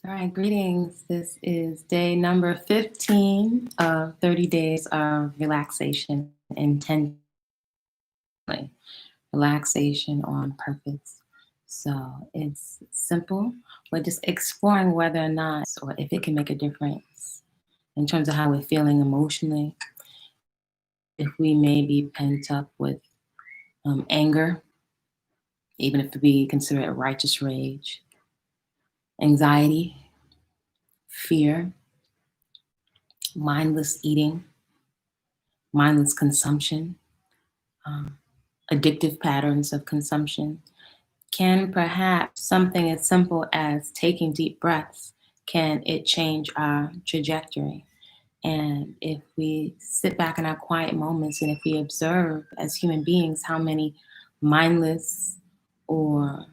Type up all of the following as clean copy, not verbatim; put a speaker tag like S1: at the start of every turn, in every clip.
S1: All right, greetings. This is day number 15 of 30 days of relaxation intentionally. Relaxation on purpose. So it's simple. We're just exploring whether or not, or if it can make a difference in terms of how we're feeling emotionally. If we may be pent up with anger, even if we consider it righteous rage, anxiety, fear, mindless eating, mindless consumption, um, addictive patterns of consumption, can perhaps something as simple as taking deep breaths, can it change our trajectory? And if we sit back in our quiet moments and if we observe as human beings how many mindless or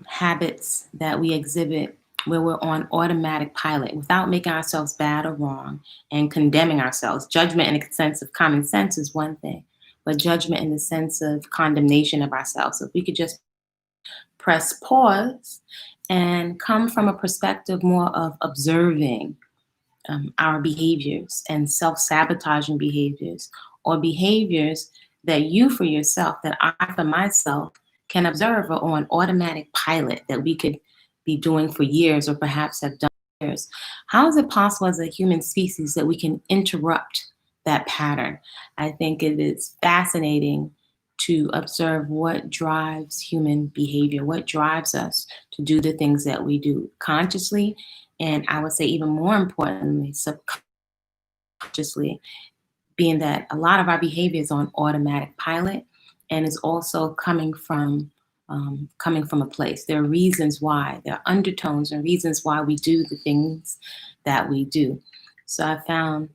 S1: habits that we exhibit where we're on automatic pilot without making ourselves bad or wrong and condemning ourselves. Judgment in the sense of common sense is one thing, but judgment in the sense of condemnation of ourselves. So if we could just press pause and come from a perspective more of observing our behaviors and self sabotaging behaviors or behaviors that you for yourself, that I for myself can observe are on automatic pilot that we could be doing for years or perhaps have done for years. How is it possible as a human species that we can interrupt that pattern? I think it is fascinating to observe what drives human behavior, what drives us to do the things that we do consciously, and I would say even more importantly, subconsciously, being that a lot of our behavior is on automatic pilot and is also coming from a place. There are reasons why, there are undertones and reasons why we do the things that we do. So I found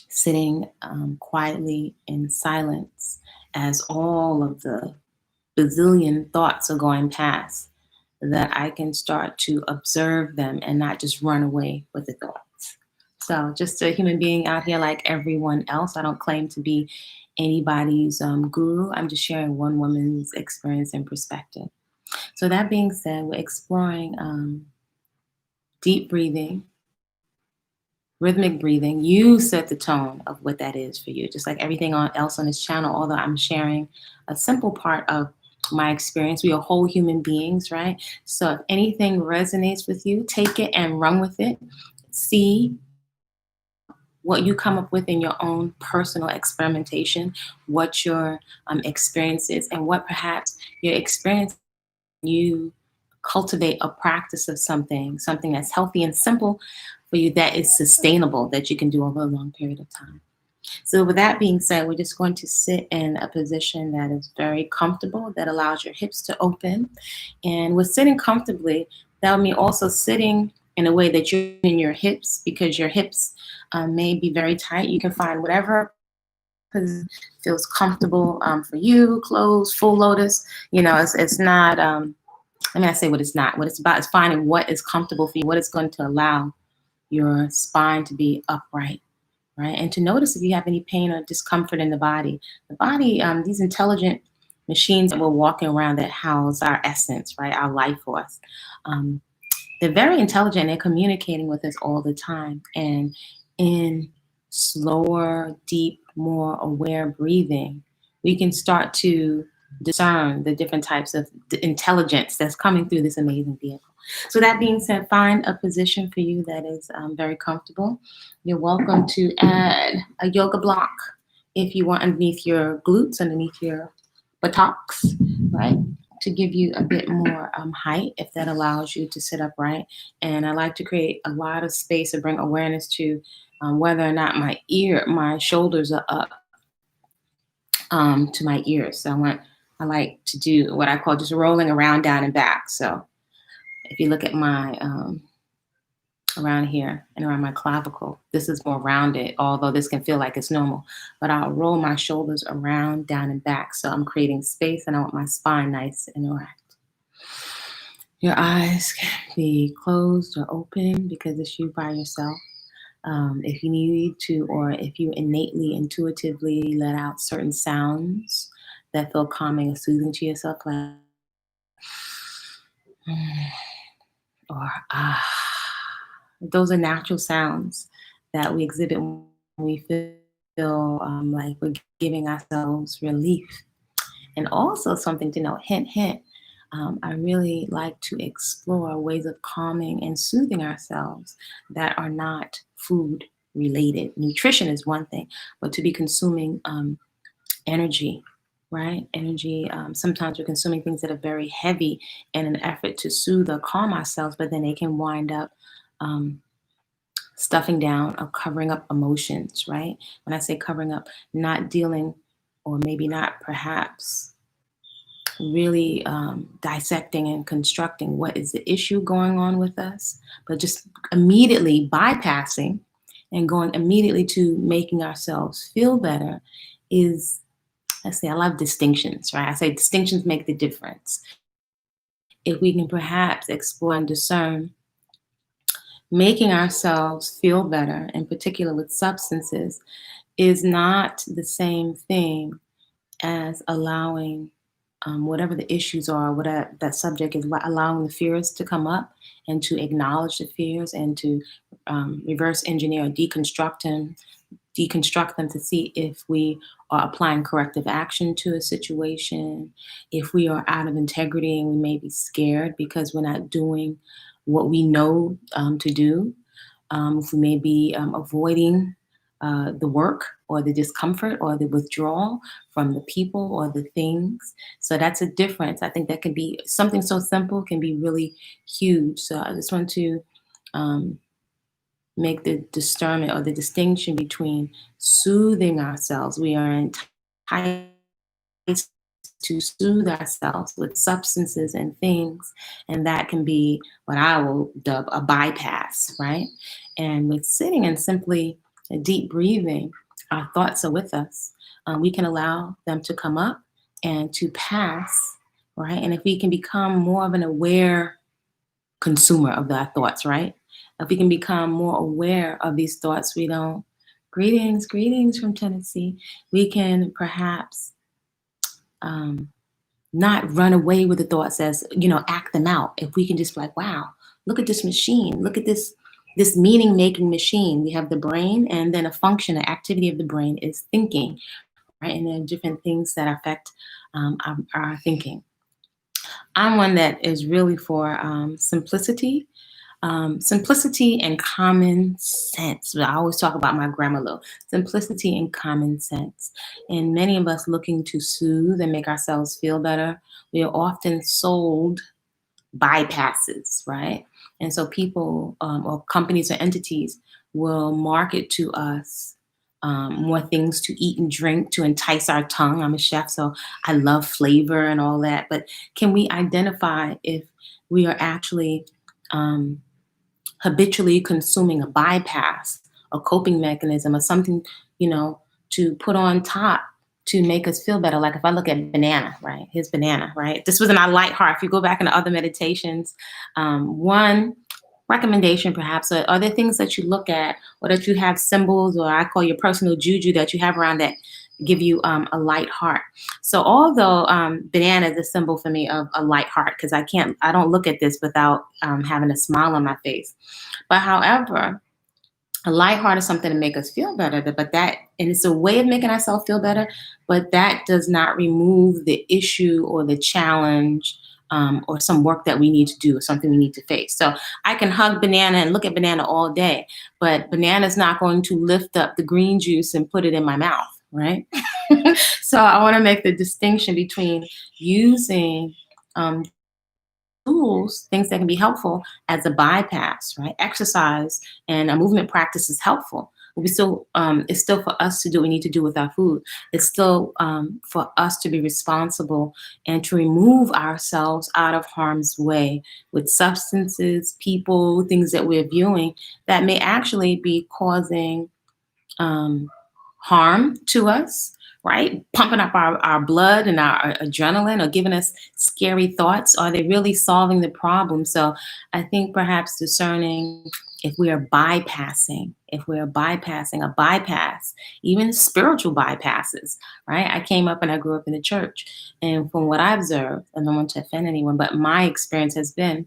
S1: sitting quietly in silence as all of the bazillion thoughts are going past, that I can start to observe them and not just run away with the thoughts. So, just a human being out here like everyone else. I don't claim to be anybody's guru. I'm just sharing one woman's experience and perspective. So, that being said, we're exploring deep breathing, rhythmic breathing. You set the tone of what that is for you, just like everything else on this channel, although I'm sharing a simple part of my experience. We are whole human beings, right? So if anything resonates with you, take it and run with it. See what you come up with in your own personal experimentation, what your experience is, and what perhaps your experience you cultivate a practice of something that's healthy and simple for you, that is sustainable, that you can do over a long period of time. So with that being said, we're just going to sit in a position that is very comfortable, that allows your hips to open. And with sitting comfortably, that would mean also sitting in a way that you're in your hips, because your hips may be very tight. You can find whatever feels comfortable for you, closed, full lotus. It's not, I mean, I say what it's not. What it's about is finding what is comfortable for you, what is going to allow your spine to be upright, right? And to notice if you have any pain or discomfort in the body. The body, these intelligent machines that we're walking around that house our essence, right? Our life force. Um, they're very intelligent. They're communicating with us all the time. And in slower, deep, more aware breathing, we can start to discern the different types of intelligence that's coming through this amazing vehicle. So that being said, find a position for you that is very comfortable. You're welcome to add a yoga block if you want underneath your glutes, underneath your buttocks, right? To give you a bit more height, if that allows you to sit upright. And I like to create a lot of space to bring awareness to whether or not my shoulders are up to my ears. I like to do what I call just rolling around, down and back. So if you look at my around here and around my clavicle, this is more rounded, although this can feel like it's normal. But I'll roll my shoulders around, down and back. So I'm creating space and I want my spine nice and erect. Your eyes can be closed or open because it's you by yourself. If you need to, or if you innately, intuitively let out certain sounds that feel calming and soothing to yourself, like or or ah. Those are natural sounds that we exhibit when we feel like we're giving ourselves relief. And also something to note, hint, hint, I really like to explore ways of calming and soothing ourselves that are not food related. Nutrition is one thing, but to be consuming energy, right? Energy. Sometimes we're consuming things that are very heavy in an effort to soothe or calm ourselves, but then they can wind up um, stuffing down or covering up emotions, right? When I say covering up, not dealing or maybe not perhaps really dissecting and constructing what is the issue going on with us, but just immediately bypassing and going immediately to making ourselves feel better is, I say, I love distinctions, right? I say distinctions make the difference. If we can perhaps explore and discern making ourselves feel better, in particular with substances, is not the same thing as allowing whatever the issues are, whatever that subject is, allowing the fears to come up and to acknowledge the fears and to reverse engineer or deconstruct them to see if we are applying corrective action to a situation, if we are out of integrity and we may be scared because we're not doing what we know to do, if we may be avoiding the work or the discomfort or the withdrawal from the people or the things. So that's a difference. I think that can be something so simple can be really huge. So I just want to um, make the discernment or the distinction between soothing ourselves. We are entitled to soothe ourselves with substances and things, and that can be what I will dub a bypass, right? And with sitting and simply a deep breathing, our thoughts are with us. We can allow them to come up and to pass, right? And if we can become more of an aware consumer of our thoughts, right? If we can become more aware of these thoughts, we don't, greetings from Tennessee, we can perhaps um, not run away with the thoughts as, act them out. If we can just be like, wow, look at this machine, look at this meaning making machine. We have the brain, and then a function, an activity of the brain is thinking, right? And there are different things that affect our thinking. I'm one that is really for simplicity and common sense. I always talk about my grandma Lou. Simplicity and common sense. And many of us looking to soothe and make ourselves feel better, we are often sold bypasses, right? And so people or companies or entities will market to us more things to eat and drink to entice our tongue. I'm a chef, so I love flavor and all that. But can we identify if we are actually habitually consuming a bypass, a coping mechanism, or something, to put on top to make us feel better? Like if I look at banana, right? Here's banana, right? This was in our light heart. If you go back into other meditations, one recommendation perhaps, or are there things that you look at or that you have symbols, or I call your personal juju, that you have around that give you a light heart? So although banana is a symbol for me of a light heart, because I don't look at this without having a smile on my face. But however, a light heart is something to make us feel better, and it's a way of making ourselves feel better, but that does not remove the issue or the challenge, or some work that we need to do or something we need to face. So I can hug banana and look at banana all day, but banana is not going to lift up the green juice and put it in my mouth, right? So I want to make the distinction between using um, tools, things that can be helpful as a bypass, right? Exercise and a movement practice is helpful. It's still for us to do what we need to do with our food. It's still for us to be responsible and to remove ourselves out of harm's way with substances, people, things that we're viewing that may actually be causing um, harm to us, right? Pumping up our blood and our adrenaline, or giving us scary thoughts. Are they really solving the problem? So I think perhaps discerning if we are bypassing, a bypass, even spiritual bypasses, right? I came up and I grew up in the church. And from what I observed, I don't want to offend anyone, but my experience has been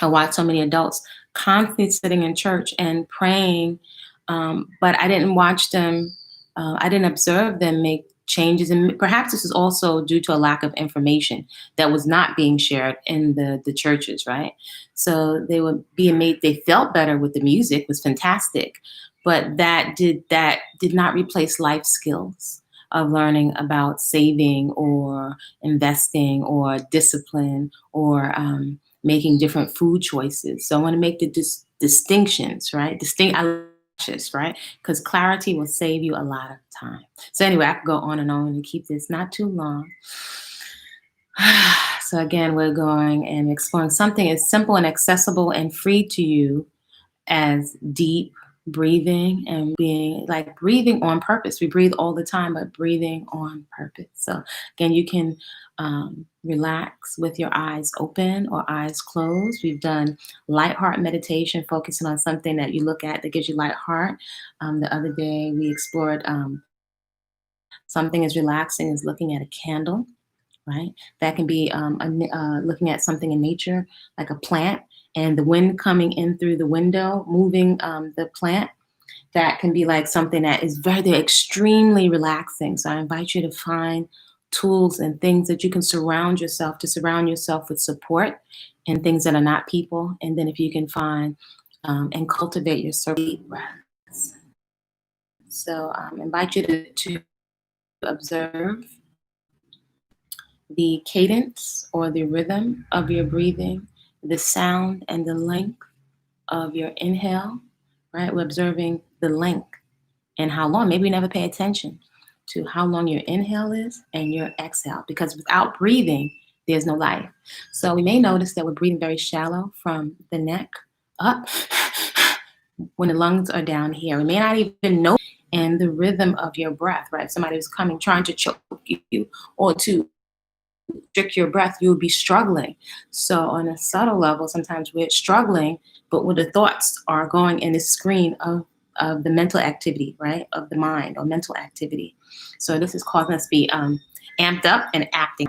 S1: I watched so many adults constantly sitting in church and praying, but I didn't watch them. I didn't observe them make changes, and perhaps this is also due to a lack of information that was not being shared in the churches, right? So they were being made. They felt better with the music, was fantastic, but that did not replace life skills of learning about saving or investing or discipline or making different food choices. So I want to make the distinctions, right? Distinct, I like this, right? Because clarity will save you a lot of time. So anyway, I could go on and keep this not too long. So again, we're going and exploring something as simple and accessible and free to you as deep breathing and being like breathing on purpose. We breathe all the time, but breathing on purpose. So again, you can relax with your eyes open or eyes closed. We've done light heart meditation, focusing on something that you look at that gives you light heart. The other day we explored something as relaxing as looking at a candle, right? That can be looking at something in nature, like a plant, and the wind coming in through the window, moving the plant. That can be like something that is very extremely relaxing. So I invite you to find tools and things that you can surround yourself with support and things that are not people. And then if you can find and cultivate your circle, deep breaths. So invite you to observe the cadence or the rhythm of your breathing, the sound and the length of your inhale, right? We're observing the length and how long. Maybe you never pay attention to how long your inhale is and your exhale, because without breathing, there's no life. So we may notice that we're breathing very shallow from the neck up when the lungs are down here. We may not even know and the rhythm of your breath, right? Somebody who's coming, trying to choke you or to restrict your breath, you would be struggling. So on a subtle level, sometimes we're struggling, but when the thoughts are going in the screen of the mental activity, right, of the mind or mental activity. So this is causing us to be amped up and acting.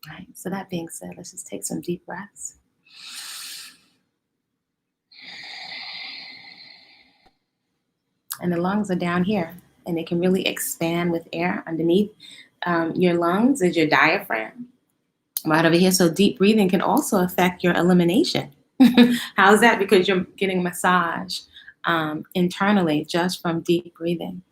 S1: Right. So that being said, let's just take some deep breaths. And the lungs are down here, and they can really expand with air underneath. Your lungs is your diaphragm right over here. So deep breathing can also affect your elimination. How's that? Because you're getting massage internally just from deep breathing.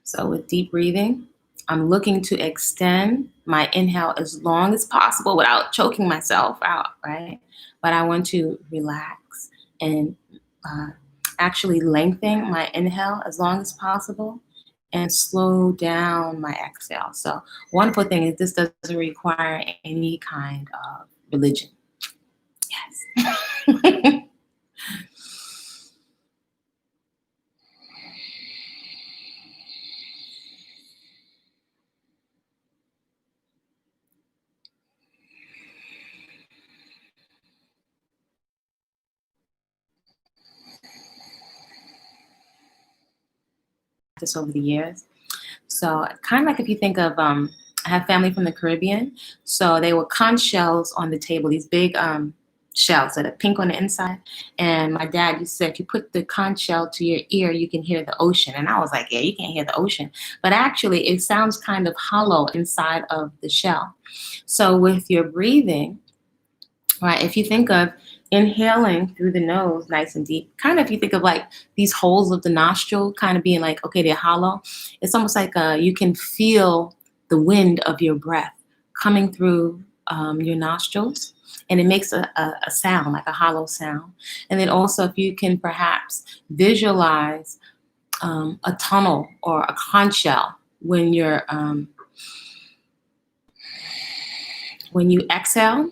S1: So with deep breathing, I'm looking to extend my inhale as long as possible without choking myself out, right? But I want to relax and uh, actually lengthen my inhale as long as possible and slow down my exhale. So wonderful thing is this doesn't require any kind of religion. Yes. This over the years. So kind of like if you think of, I have family from the Caribbean, so they were conch shells on the table, these big shells that are pink on the inside. And my dad used to say, if you put the conch shell to your ear, you can hear the ocean. And I was like, yeah, you can't hear the ocean. But actually, it sounds kind of hollow inside of the shell. So with your breathing, right, if you think of inhaling through the nose nice and deep, kind of if you think of like these holes of the nostril kind of being like, okay, they're hollow. It's almost like you can feel the wind of your breath coming through your nostrils. And it makes a sound, like a hollow sound. And then also if you can perhaps visualize a tunnel or a conch shell when you exhale,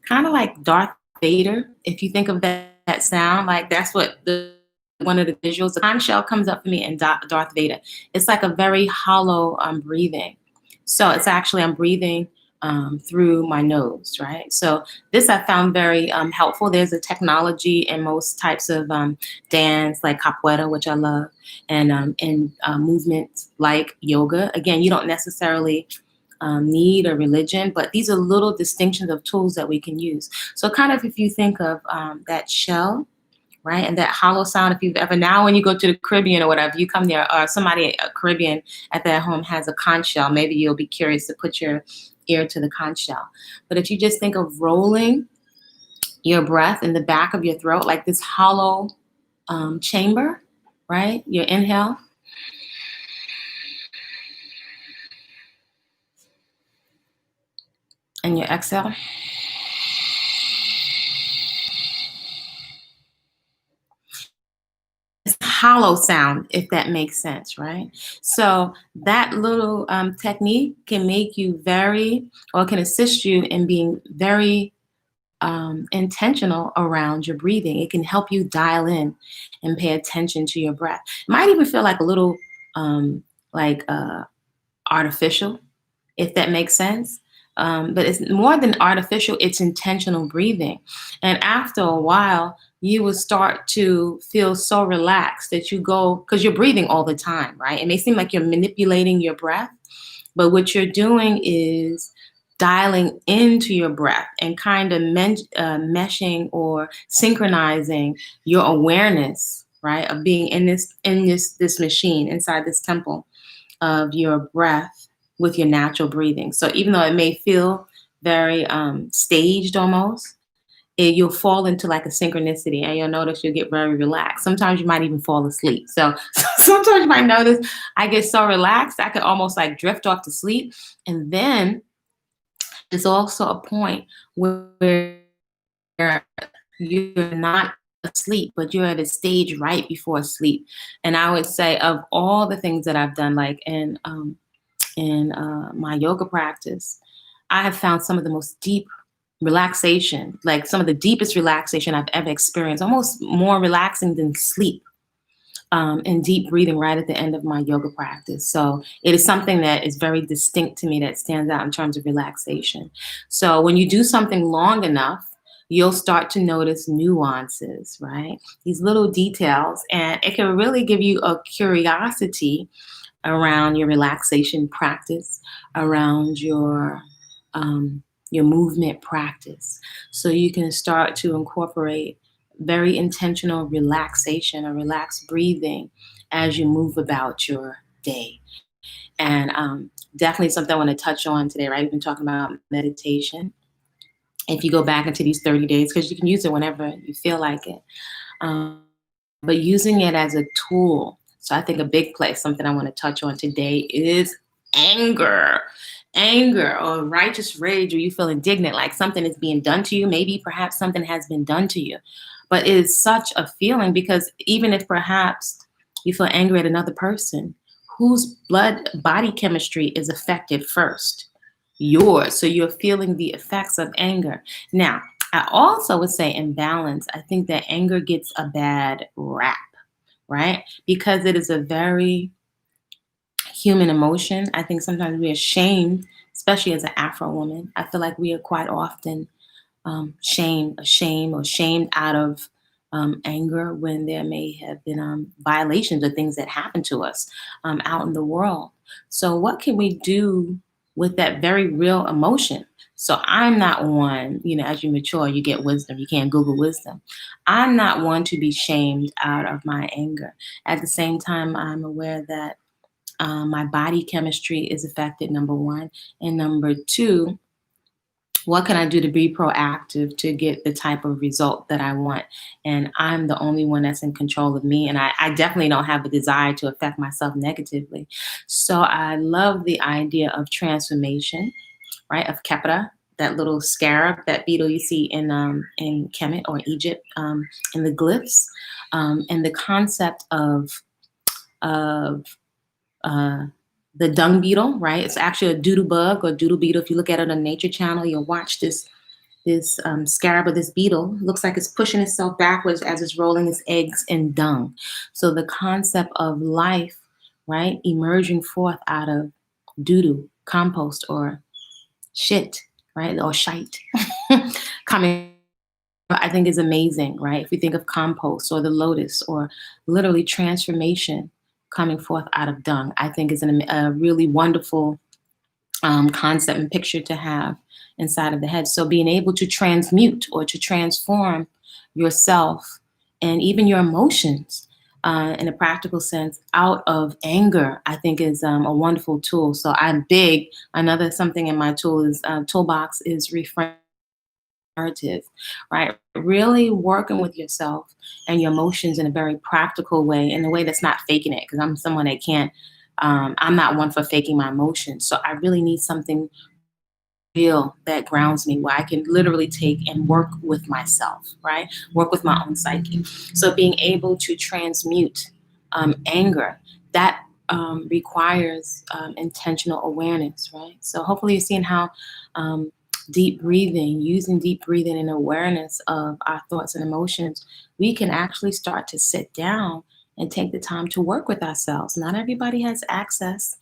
S1: kind of like Darth Vader. If you think of that sound, like that's what one of the visuals. The conch shell comes up for me in Darth Vader. It's like a very hollow breathing. So it's actually I'm breathing through my nose, right? So this I found very helpful. There's a technology in most types of dance, like capoeira, which I love, and movements like yoga. Again, you don't necessarily need a religion, but these are little distinctions of tools that we can use. So kind of if you think of that shell, right? And that hollow sound, if you've ever, now when you go to the Caribbean or whatever, you come there, or somebody, a Caribbean at their home has a conch shell, maybe you'll be curious to put your ear to the conch shell. But if you just think of rolling your breath in the back of your throat, like this hollow chamber, right? Your inhale and your exhale. Hollow sound, if that makes sense, right? So that little technique can make you very, or can assist you in being very intentional around your breathing. It can help you dial in and pay attention to your breath. It might even feel like a little like artificial, if that makes sense. But it's more than artificial, it's intentional breathing. And after a while, you will start to feel so relaxed that you go, because you're breathing all the time, right? It may seem like you're manipulating your breath, but what you're doing is dialing into your breath and kind of meshing or synchronizing your awareness, right, of being in this machine, inside this temple of your breath with your natural breathing. So even though it may feel very staged almost, you'll fall into like a synchronicity, and you'll notice you'll get very relaxed. Sometimes you might even fall asleep. So sometimes you might notice I get so relaxed, I could almost like drift off to sleep. And then there's also a point where you're not asleep, but you're at a stage right before sleep. And I would say of all the things that I've done, like in my yoga practice, I have found some of the most deep relaxation, like some of the deepest relaxation I've ever experienced, almost more relaxing than sleep, and deep breathing right at the end of my yoga practice. So it is something that is very distinct to me, that stands out in terms of relaxation. So when you do something long enough, you'll start to notice nuances, right? These little details, and it can really give you a curiosity around your relaxation practice, around your movement practice. So you can start to incorporate very intentional relaxation or relaxed breathing as you move about your day. And definitely something I want to touch on today, right? We've been talking about meditation. If you go back into these 30 days, because you can use it whenever you feel like it. Um, but using it as a tool. So I think a big place, something I want to touch on today, is anger. Anger or righteous rage, or you feel indignant, like something is being done to you. Maybe perhaps something has been done to you. But it is such a feeling, because even if perhaps you feel angry at another person, whose blood body chemistry is affected first? Yours. So you're feeling the effects of anger. Now, I also would say in balance, I think that anger gets a bad rap, right? Because it is a very human emotion. I think sometimes we're ashamed, especially as an Afro woman. I feel like we are quite often shamed out of anger, when there may have been violations or things that happen to us out in the world. So, what can we do with that very real emotion? So, I'm not one, as you mature, you get wisdom. You can't Google wisdom. I'm not one to be shamed out of my anger. At the same time, I'm aware that my body chemistry is affected, number one. And number two, what can I do to be proactive to get the type of result that I want? And I'm the only one that's in control of me. And I definitely don't have a desire to affect myself negatively. So I love the idea of transformation, right? Of Kepra, that little scarab, that beetle you see in Kemet or Egypt, in the glyphs, and the concept of the dung beetle, right? It's actually a doodle bug or doodle beetle. If you look at it on Nature Channel, you'll watch this scarab of this beetle. Looks like it's pushing itself backwards as it's rolling its eggs in dung. So the concept of life, right, emerging forth out of doodle, compost, or shit, right? Or shite coming, I think is amazing, right? If we think of compost or the lotus or literally transformation coming forth out of dung, I think is a really wonderful concept and picture to have inside of the head. So being able to transmute or to transform yourself and even your emotions in a practical sense out of anger, I think is a wonderful tool. So I'm big. Another something in my toolbox is reframe narrative, right? Really working with yourself and your emotions in a very practical way, in a way that's not faking it. Because I'm someone that can't. I'm not one for faking my emotions. So I really need something real that grounds me, where I can literally take and work with myself, right? Work with my own psyche. So being able to transmute anger, that requires intentional awareness, right? So hopefully you're seeing how um, deep breathing, using deep breathing and awareness of our thoughts and emotions, we can actually start to sit down and take the time to work with ourselves. Not everybody has access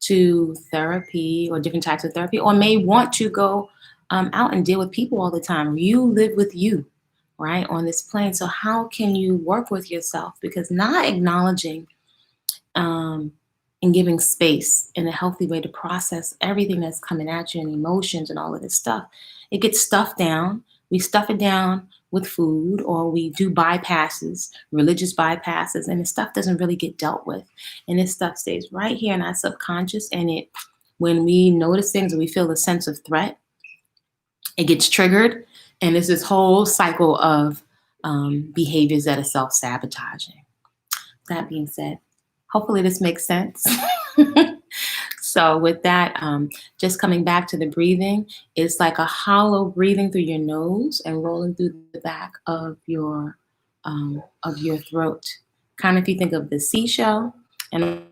S1: to therapy or different types of therapy, or may want to go out and deal with people all the time. You live with you, right, on this plane. So, how can you work with yourself? Because not acknowledging um, and giving space in a healthy way to process everything that's coming at you and emotions and all of this stuff. It gets stuffed down. We stuff it down with food, or we do bypasses, religious bypasses, and the stuff doesn't really get dealt with. And this stuff stays right here in our subconscious. And when we notice things and we feel a sense of threat, it gets triggered. And it's this whole cycle of behaviors that are self sabotaging. That being said, hopefully this makes sense. So with that, just coming back to the breathing, it's like a hollow breathing through your nose and rolling through the back of your throat. Kind of if you think of the seashell, and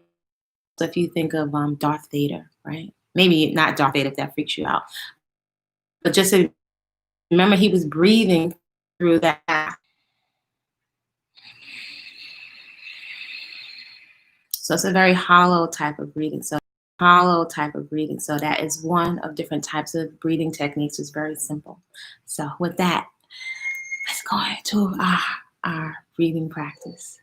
S1: if you think of Darth Vader, right? Maybe not Darth Vader if that freaks you out, but just remember he was breathing through that. So it's a very hollow type of breathing. So that is one of different types of breathing techniques. It's very simple. So with that, let's go into our breathing practice.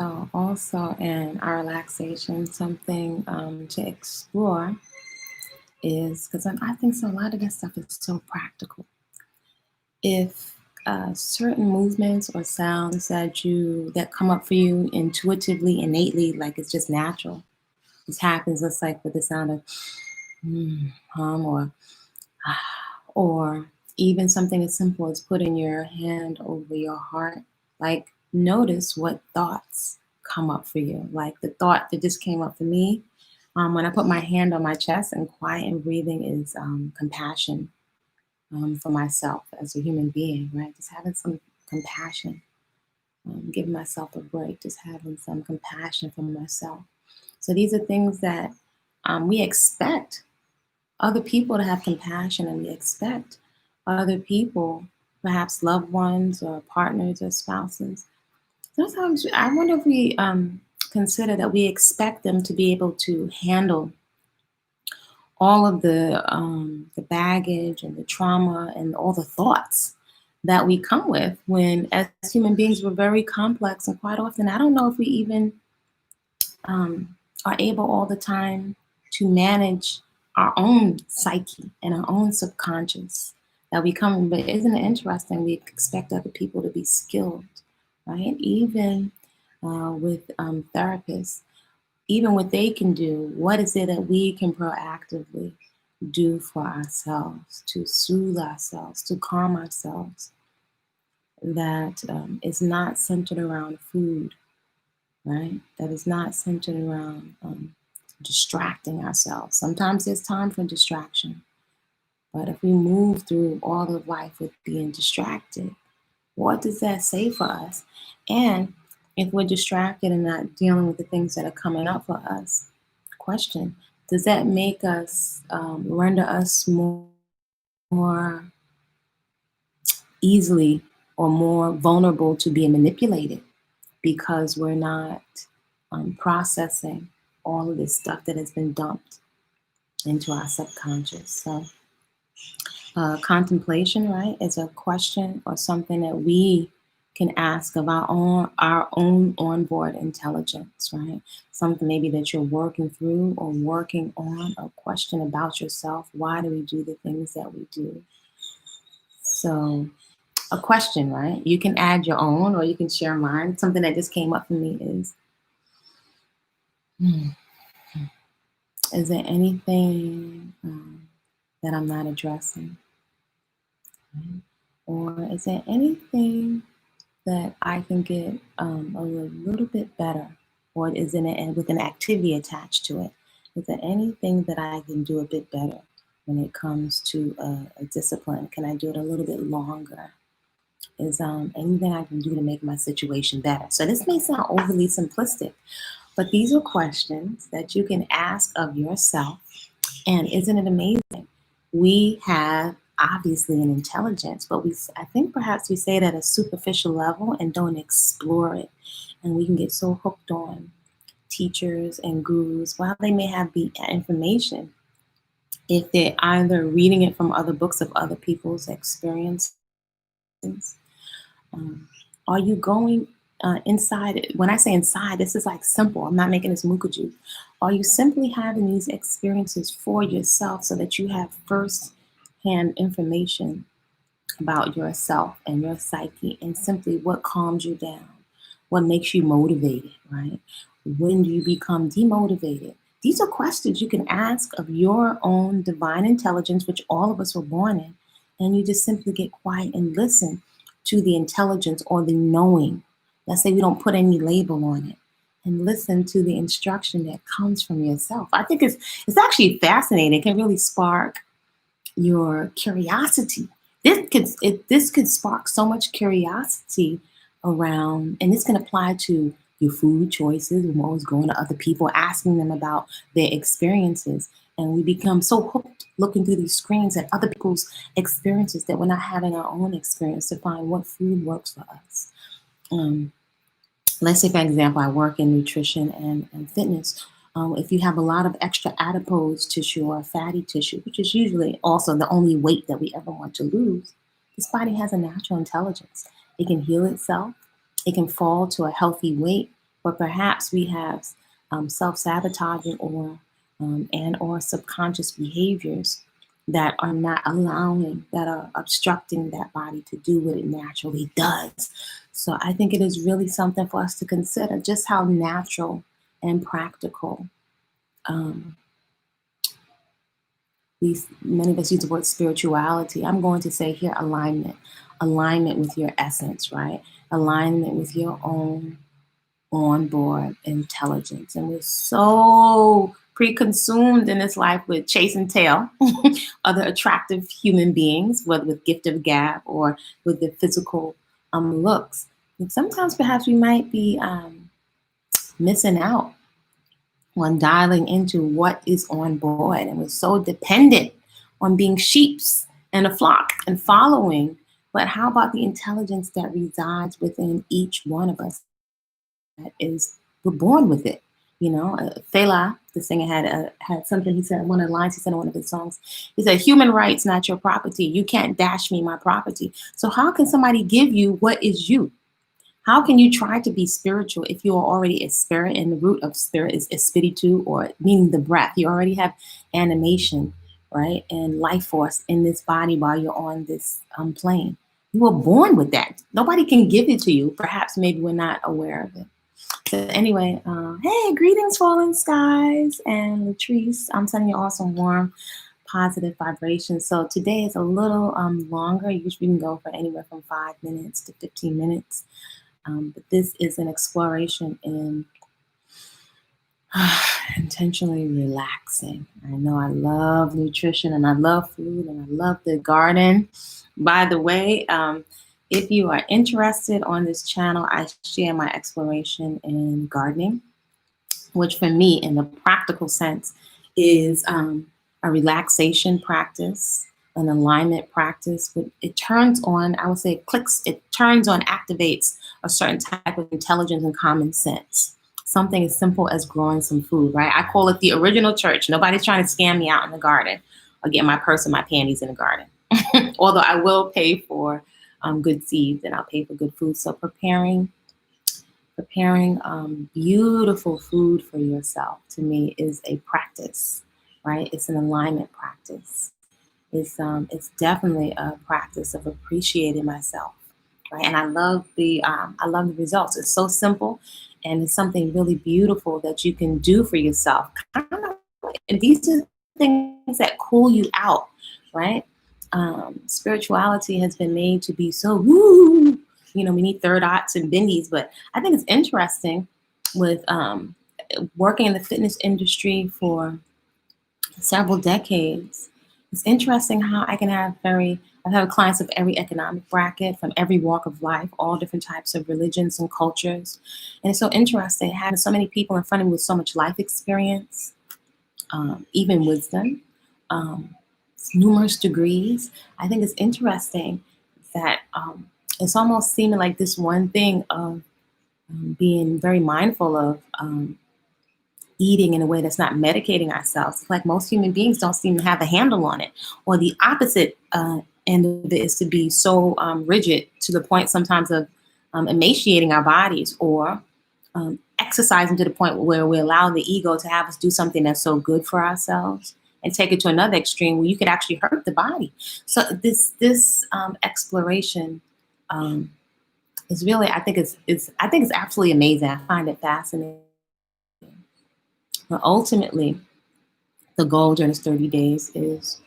S1: So also in our relaxation, something to explore is, because I think so a lot of this stuff is so practical. If certain movements or sounds that come up for you intuitively, innately, like it's just natural. This happens just like with the sound of hum or even something as simple as putting your hand over your heart. Like notice what thoughts come up for you. Like the thought that just came up for me when I put my hand on my chest, and quiet and breathing is compassion for myself as a human being, right? Just having some compassion, giving myself a break, just having some compassion for myself. So these are things that we expect other people to have compassion, and we expect other people, perhaps loved ones or partners or spouses. Sometimes I wonder if we consider that we expect them to be able to handle all of the baggage and the trauma and all the thoughts that we come with when, as human beings, we're very complex, and quite often, I don't know if we even are able all the time to manage our own psyche and our own subconscious that we come. But isn't it interesting? We expect other people to be skilled, right? Even with therapists, even what they can do, what is it that we can proactively do for ourselves to soothe ourselves, to calm ourselves, that is not centered around food, right? That is not centered around distracting ourselves. Sometimes there's time for distraction, but if we move through all of life with being distracted, what does that say for us? And if we're distracted and not dealing with the things that are coming up for us, question, does that make us, render us more easily or more vulnerable to being manipulated because we're not processing all of this stuff that has been dumped into our subconscious? So contemplation, right, is a question or something that we can ask of our own onboard intelligence, right? Something maybe that you're working through or working on, a question about yourself. Why do we do the things that we do? So a question, right? You can add your own or you can share mine. Something that just came up for me is there anything that I'm not addressing? Right? Or is there anything that I can get a little bit better? Or is it with an activity attached to it? Is there anything that I can do a bit better when it comes to a discipline? Can I do it a little bit longer? Is anything I can do to make my situation better? So this may sound overly simplistic, but these are questions that you can ask of yourself. And isn't it amazing? We have obviously an intelligence, but I think perhaps we say it at a superficial level and don't explore it. And we can get so hooked on teachers and gurus, while they may have the information, if they're either reading it from other books of other people's experiences. Um, are you going inside? When I say inside, this is like simple. I'm not making this mukaju. Are you simply having these experiences for yourself so that you have first-hand information about yourself and your psyche, and simply what calms you down, what makes you motivated, right? When do you become demotivated? These are questions you can ask of your own divine intelligence, which all of us were born in, and you just simply get quiet and listen to the intelligence or the knowing. Let's say we don't put any label on it, and listen to the instruction that comes from yourself. I think it's actually fascinating. It can really spark your curiosity. This could spark so much curiosity around, and this can apply to your food choices. We're always going to other people, asking them about their experiences, and we become so hooked looking through these screens at other people's experiences that we're not having our own experience to find what food works for us. Um, let's say, for example, I work in nutrition and fitness. If you have a lot of extra adipose tissue or fatty tissue, which is usually also the only weight that we ever want to lose, this body has a natural intelligence. It can heal itself. It can fall to a healthy weight. but perhaps we have self-sabotaging or subconscious behaviors that are not allowing, that are obstructing that body to do what it naturally does. So I think it is really something for us to consider, just how natural and practical. Um, Many of us use the word spirituality. I'm going to say here alignment with your essence, right? Alignment with your own onboard intelligence. And we're so pre-consumed in this life with chase and tail other attractive human beings, whether with gift of gab or with the physical looks. And sometimes perhaps we might be missing out on dialing into what is on board. And we're so dependent on being sheeps in a flock and following. But how about the intelligence that resides within each one of us? That is, we're born with it. You know, Fela, the singer, had something he said, one of the lines he said in one of his songs. He said, "Human rights, not your property. You can't dash me my property." So how can somebody give you what is you? How can you try to be spiritual if you are already a spirit, and the root of spirit is espiritu, or meaning the breath? You already have animation, right, and life force in this body while you're on this plane. You were born with that. Nobody can give it to you. Perhaps maybe we're not aware of it. So anyway, hey, greetings, fallen skies, and Latrice. I'm sending you all some warm, positive vibrations. So today is a little longer. Usually we can go for anywhere from 5 minutes to 15 minutes. But this is an exploration in intentionally relaxing. I know I love nutrition and I love food and I love the garden. By the way, if you are interested on this channel, I share my exploration in gardening, which for me, in the practical sense, is a relaxation practice, an alignment practice. But it turns on, I would say, it turns on, activates a certain type of intelligence and common sense. Something as simple as growing some food, right? I call it the original church. Nobody's trying to scam me out in the garden or get my purse and my panties in the garden. Although I will pay for good seeds and I'll pay for good food. So preparing beautiful food for yourself, to me, is a practice, right? It's an alignment practice. It's definitely a practice of appreciating myself, right? And I love the results. It's so simple, and it's something really beautiful that you can do for yourself. And these are things that cool you out, right? Spirituality has been made to be so woo. You know, we need third dots and bendies, but I think it's interesting with working in the fitness industry for several decades. It's interesting how I have clients of every economic bracket, from every walk of life, all different types of religions and cultures. And it's so interesting having so many people in front of me with so much life experience, even wisdom, numerous degrees. I think it's interesting that it's almost seeming like this one thing of being very mindful of eating in a way that's not medicating ourselves. Like most human beings don't seem to have a handle on it. Or the opposite end of it is to be so rigid to the point sometimes of emaciating our bodies, or exercising to the point where we allow the ego to have us do something that's so good for ourselves, and take it to another extreme where you could actually hurt the body. So this exploration is really, I think it's absolutely amazing. I find it fascinating. But ultimately, the goal during this 30 days is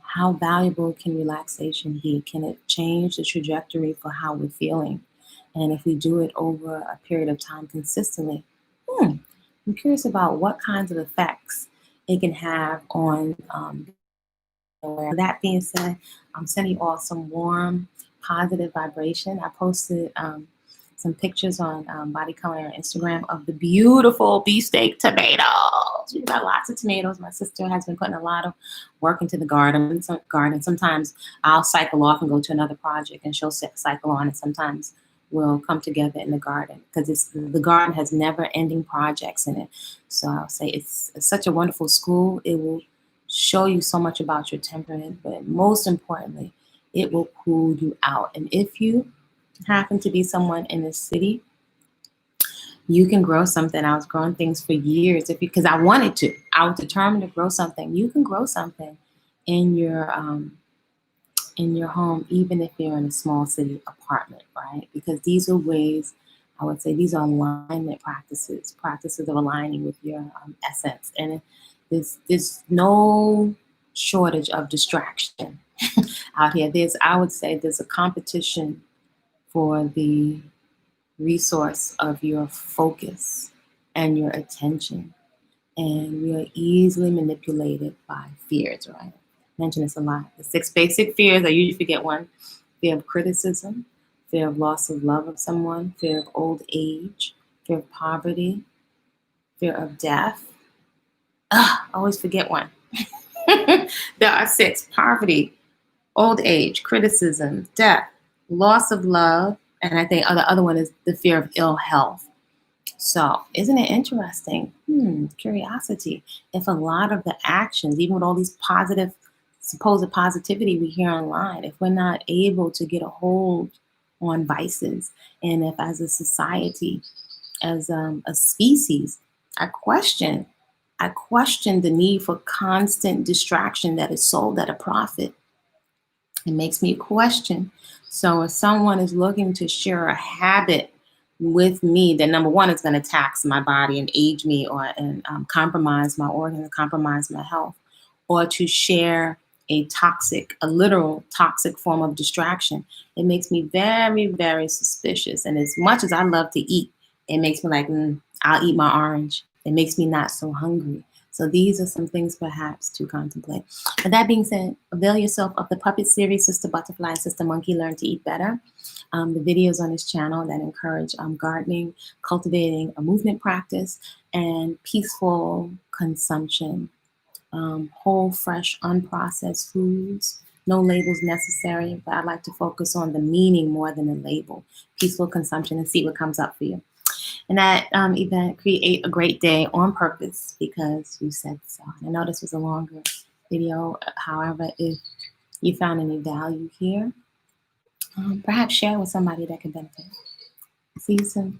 S1: how valuable can relaxation be? Can it change the trajectory for how we're feeling? And if we do it over a period of time consistently, I'm curious about what kinds of effects it can have on. That being said, I'm sending you all some warm, positive vibration. I posted some pictures on Body-Culinary on Instagram of the beautiful beefsteak tomatoes. We've got lots of tomatoes. My sister has been putting a lot of work into the garden. Sometimes I'll cycle off and go to another project, and she'll cycle on, and sometimes we'll come together in the garden, because the garden has never-ending projects in it. So I'll say it's such a wonderful school. It will show you so much about your temperament, but most importantly, it will cool you out. And if you happen to be someone in the city You can grow something. I was growing things for years because I wanted to. I was determined to grow something. You can grow something in your home, even if you're in a small city apartment, right? Because these are ways, I would say, these are alignment practices, practices of aligning with your essence. And there's no shortage of distraction out here. I would say, there's a competition for the resource of your focus and your attention. And we are easily manipulated by fears, right? I mention this a lot. The 6 basic fears, I usually forget one: fear of criticism, fear of loss of love of someone, fear of old age, fear of poverty, fear of death. I always forget one. There are 6: poverty, old age, criticism, death, loss of love, and I think the other one is the fear of ill health. So, isn't it interesting? Curiosity. If a lot of the actions, even with all these positive, supposed positivity we hear online, if we're not able to get a hold on vices, and if as a society, as a species, I question, I question the need for constant distraction that is sold at a profit. It makes me question. So if someone is looking to share a habit with me, then number one, it's going to tax my body and age me, and compromise my organs, compromise my health, or to share a literal toxic form of distraction, it makes me very, very suspicious. And as much as I love to eat, it makes me like, I'll eat my orange. It makes me not so hungry. So these are some things perhaps to contemplate. But that being said, avail yourself of the puppet series, Sister Butterfly and Sister Monkey Learn to Eat Better. The videos on this channel that encourage gardening, cultivating a movement practice, and peaceful consumption. Whole, fresh, unprocessed foods. No labels necessary, but I like to focus on the meaning more than the label. Peaceful consumption, and see what comes up for you. And that event, create a great day on purpose because you said so. I know this was a longer video. However, if you found any value here, perhaps share with somebody that could benefit. See you soon.